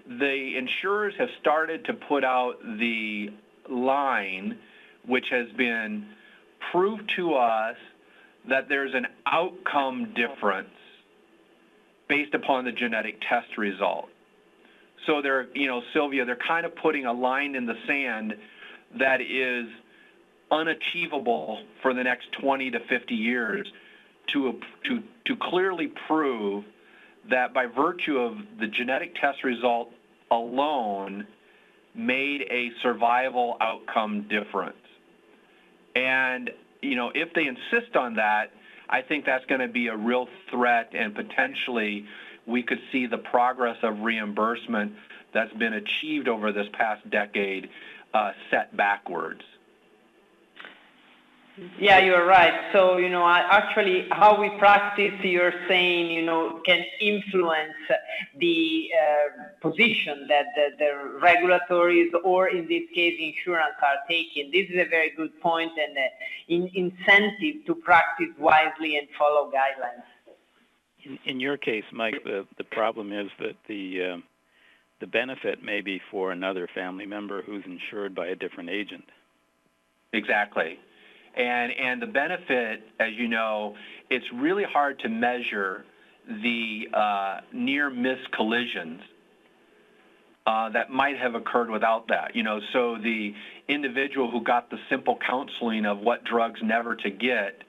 the insurers have started to put out the line, which has been proved to us that there's an outcome difference based upon the genetic test result. So they're, Sylvia, they're kind of putting a line in the sand that is unachievable for the next 20 to 50 years to clearly prove that by virtue of the genetic test result alone made a survival outcome difference. And, if they insist on that, I think that's going to be a real threat, and potentially we could see the progress of reimbursement that's been achieved over this past decade set backwards. Yeah, you're right. So, actually how we practice, you're saying, can influence the position that the regulatories, or in this case, insurance, are taking. This is a very good point, and incentive to practice wisely and follow guidelines. In your case, Mike, the problem is that the benefit may be for another family member who's insured by a different agent. Exactly. And the benefit, as you know, it's really hard to measure the near-miss collisions that might have occurred without that. So the individual who got the simple counseling of what drugs never to get,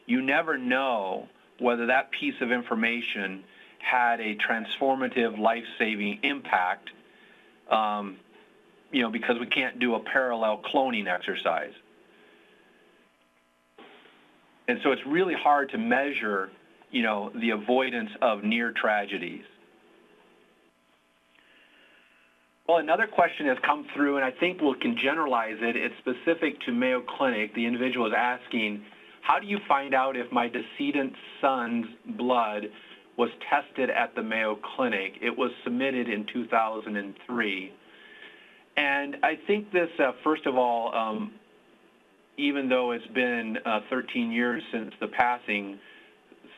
you never know whether that piece of information had a transformative, life-saving impact, because we can't do a parallel cloning exercise. And so it's really hard to measure, the avoidance of near tragedies. Well, another question has come through, and I think we can generalize it. It's specific to Mayo Clinic. The individual is asking, how do you find out if my decedent's son's blood was tested at the Mayo Clinic? It was submitted in 2003. And I think this, first of all, even though it's been 13 years since the passing,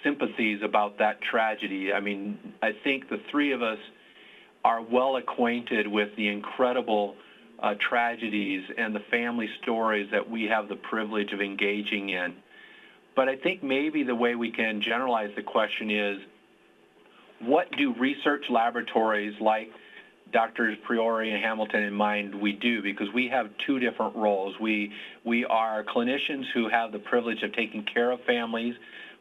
sympathies about that tragedy. I mean, I think the three of us are well acquainted with the incredible tragedies and the family stories that we have the privilege of engaging in. But I think maybe the way we can generalize the question is, what do research laboratories like Drs. Priori and Hamilton in mind we do? Because we have two different roles. We are clinicians who have the privilege of taking care of families.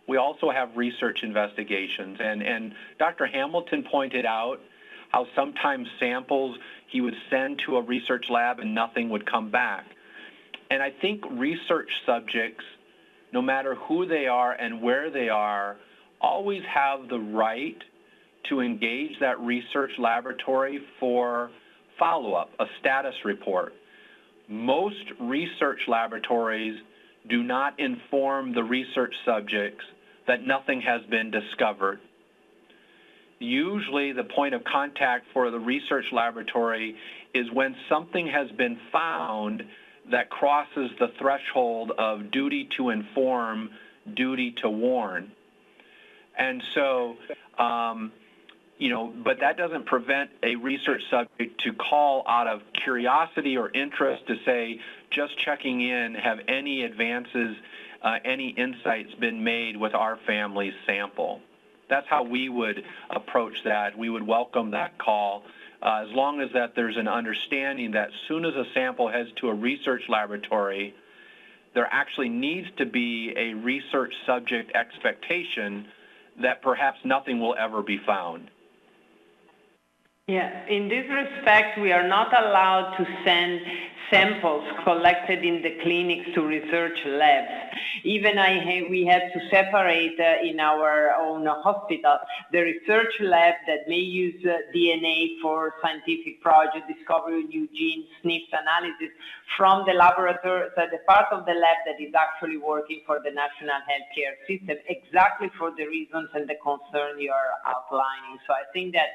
We also have research investigations. And Dr. Hamilton pointed out how sometimes samples he would send to a research lab and nothing would come back. And I think research subjects, no matter who they are and where they are, always have the right to engage that research laboratory for follow-up, a status report. Most research laboratories do not inform the research subjects that nothing has been discovered. Usually the point of contact for the research laboratory is when something has been found that crosses the threshold of duty to inform, duty to warn. And so, but that doesn't prevent a research subject to call out of curiosity or interest to say, just checking in, have any advances, any insights been made with our family's sample? That's how we would approach that. We would welcome that call, as long as that there's an understanding that as soon as a sample heads to a research laboratory, there actually needs to be a research subject expectation that perhaps nothing will ever be found. Yeah, in this respect, we are not allowed to send samples collected in the clinics to research labs. Even we have to separate in our own hospital the research lab that may use DNA for scientific project, discovery of new genes, SNPs analysis, from the laboratory, so the part of the lab that is actually working for the national healthcare system, exactly for the reasons and the concern you are outlining. So I think that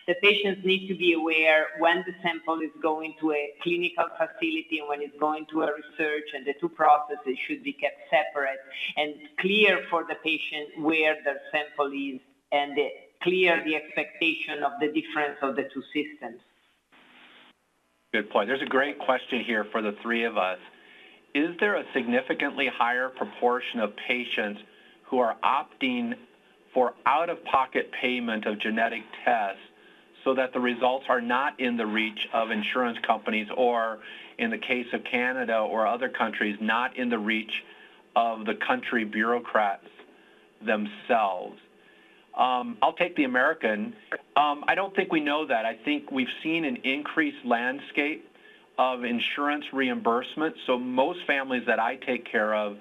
the patients need to be aware when the sample is going to a clinical facility and when it's going to a research, and the two processes should be kept separate and clear for the patient where their sample is, and clear the expectation of the difference of the two systems. Good point. There's a great question here for the three of us. Is there a significantly higher proportion of patients who are opting for out-of-pocket payment of genetic tests so that the results are not in the reach of insurance companies, or in the case of Canada or other countries, not in the reach of the country bureaucrats themselves? I'll take the American. I don't think we know that. I think we've seen an increased landscape of insurance reimbursement. So most families that I take care of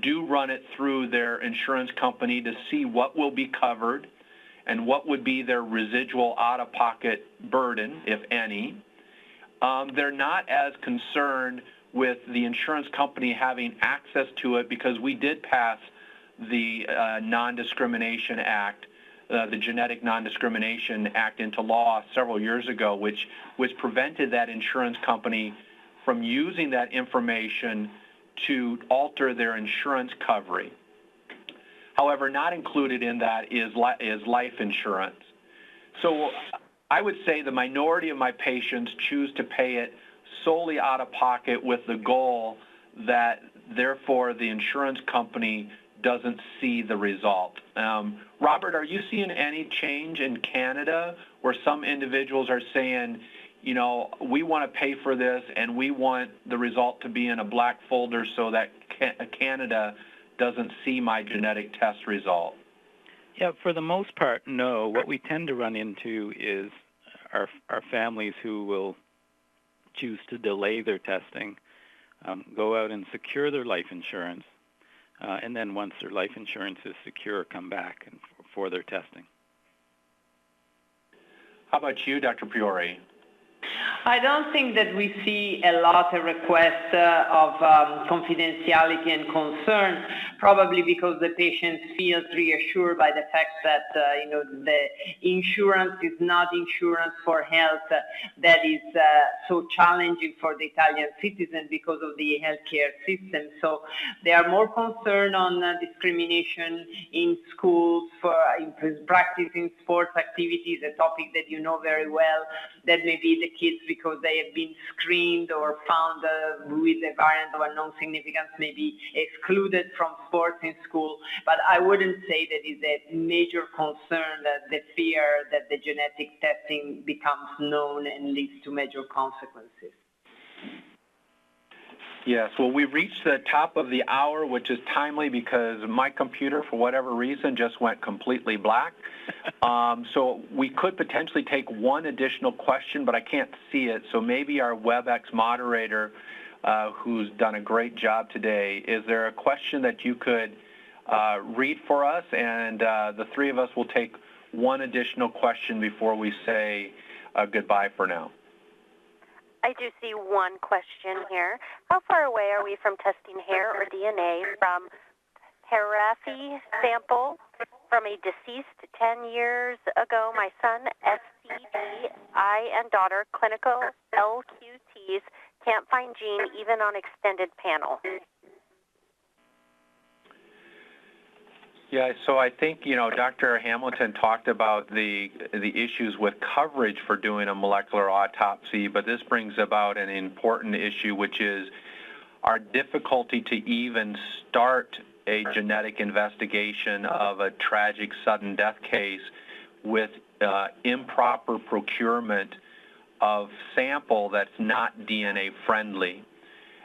do run it through their insurance company to see what will be covered and what would be their residual out-of-pocket burden, if any. They're not as concerned with the insurance company having access to it because we did pass the Non-Discrimination Act, the Genetic Non-Discrimination Act into law several years ago, which prevented that insurance company from using that information to alter their insurance coverage. However, not included in that is life insurance. So I would say the minority of my patients choose to pay it solely out of pocket with the goal that therefore the insurance company doesn't see the result. Robert, are you seeing any change in Canada where some individuals are saying, you know, we want to pay for this and we want the result to be in a black folder so that Canada doesn't see my genetic test result? Yeah, for the most part, no. What we tend to run into is our families who will choose to delay their testing, go out and secure their life insurance, and then once their life insurance is secure, come back for their testing. How about you, Dr. Priori? I don't think that we see a lot of requests of confidentiality and concern, probably because the patient feels reassured by the fact that the insurance is not insurance for health that is so challenging for the Italian citizen because of the healthcare system. So they are more concerned on discrimination in schools, in practicing sports activities, a topic that you know very well, that maybe the kids, because they have been screened or found with a variant of unknown significance, may be excluded from sports in school. But I wouldn't say that is a major concern, that the fear that the genetic testing becomes known and leads to major consequences. Yes, well, we've reached the top of the hour, which is timely because my computer, for whatever reason, just went completely black. So we could potentially take one additional question, but I can't see it. So maybe our WebEx moderator, who's done a great job today, is there a question that you could read for us? And the three of us will take one additional question before we say goodbye for now. I do see one question here. How far away are we from testing hair or DNA from Parafi sample from a deceased 10 years ago? My son, SCD, I and daughter, clinical LQTs, can't find gene even on extended panel. Yeah, so I think, Dr. Hamilton talked about the issues with coverage for doing a molecular autopsy, but this brings about an important issue, which is our difficulty to even start a genetic investigation of a tragic sudden death case with improper procurement of sample that's not DNA friendly.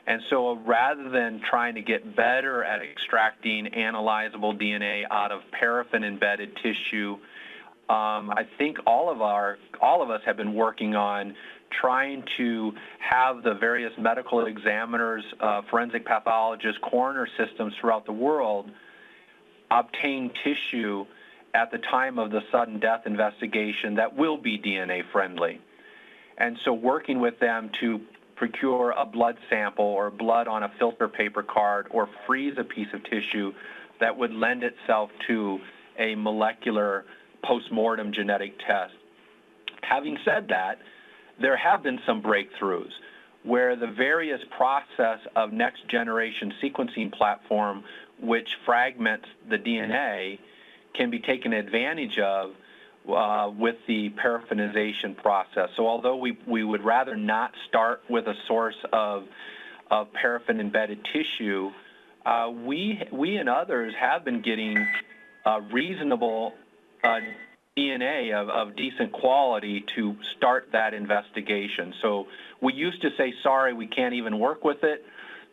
And so rather than trying to get better at extracting analyzable DNA out of paraffin-embedded tissue, I think all of us have been working on trying to have the various medical examiners, forensic pathologists, coroner systems throughout the world obtain tissue at the time of the sudden death investigation that will be DNA friendly. And so working with them to procure a blood sample or blood on a filter paper card or freeze a piece of tissue that would lend itself to a molecular postmortem genetic test. Having said that, there have been some breakthroughs where the various process of next generation sequencing platform, which fragments the DNA, can be taken advantage of with the paraffinization process. So although we would rather not start with a source of paraffin-embedded tissue, we and others have been getting reasonable DNA of decent quality to start that investigation. So we used to say, sorry, we can't even work with it.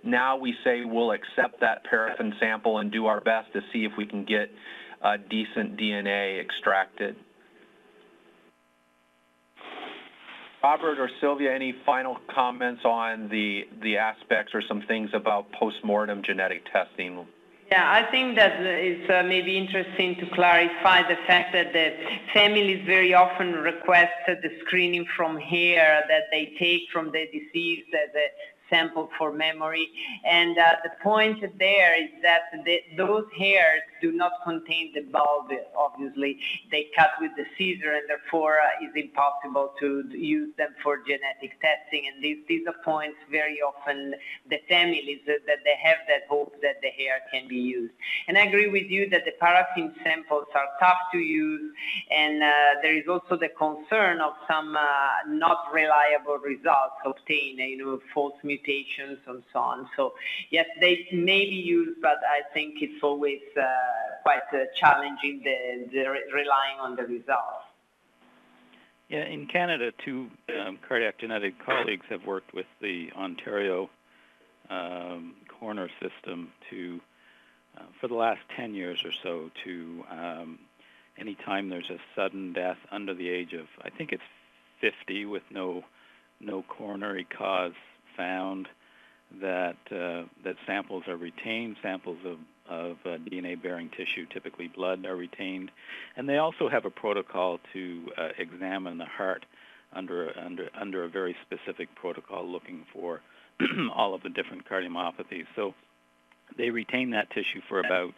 now we say we'll accept that paraffin sample and do our best to see if we can get decent DNA extracted. Robert or Sylvia, any final comments on the aspects or some things about postmortem genetic testing? Yeah, I think that it's maybe interesting to clarify the fact that the families very often request the screening from hair that they take from the deceased as a sample for memory. And the point there is that those hairs do not contain the bulb, obviously. They cut with the scissor, and therefore it's impossible to use them for genetic testing. And this disappoints very often the families that they have that hope that the hair can be used. And I agree with you that the paraffin samples are tough to use, and there is also the concern of some not reliable results obtained, false mutations and so on. So yes, they may be used, but I think it's always quite challenging the relying on the results. Yeah, in Canada, two cardiac genetic colleagues have worked with the Ontario coroner system to, for the last 10 years or so, to anytime there's a sudden death under the age of, I think it's 50 with no coronary cause found, that samples are retained, samples of DNA-bearing tissue, typically blood, are retained, and they also have a protocol to examine the heart under a very specific protocol, looking for all of the different cardiomyopathies. So they retain that tissue for about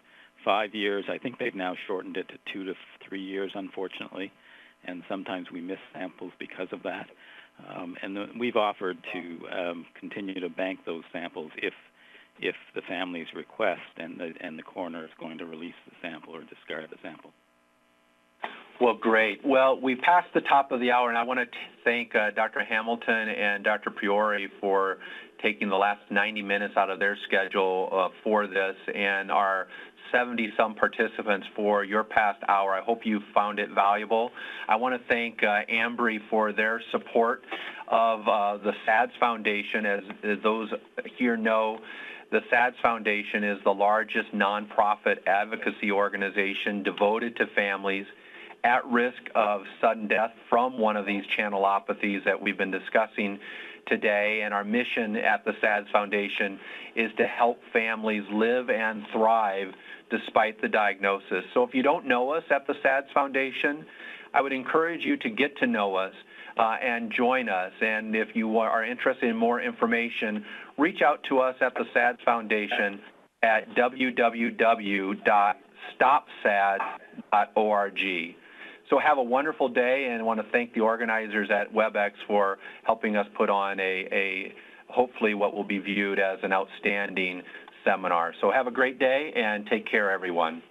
5 years. I think they've now shortened it to 2 to 3 years, unfortunately, and sometimes we miss samples because of that. We've offered to continue to bank those samples if the families request and the coroner is going to release the sample or discard the sample. Well, great. Well, we passed the top of the hour, and I want to thank Dr. Hamilton and Dr. Priori for taking the last 90 minutes out of their schedule for this, and our 70-some participants for your past hour. I hope you found it valuable. I want to thank Ambry for their support of the SADS Foundation. As those here know, the SADS Foundation is the largest nonprofit advocacy organization devoted to families at risk of sudden death from one of these channelopathies that we've been discussing today. And our mission at the SADS Foundation is to help families live and thrive despite the diagnosis. So if you don't know us at the SADS Foundation, I would encourage you to get to know us and join us. And if you are interested in more information, reach out to us at the SADS Foundation at www.stopsads.org. So have a wonderful day, and I want to thank the organizers at WebEx for helping us put on a hopefully what will be viewed as an outstanding seminar. So have a great day, and take care, everyone.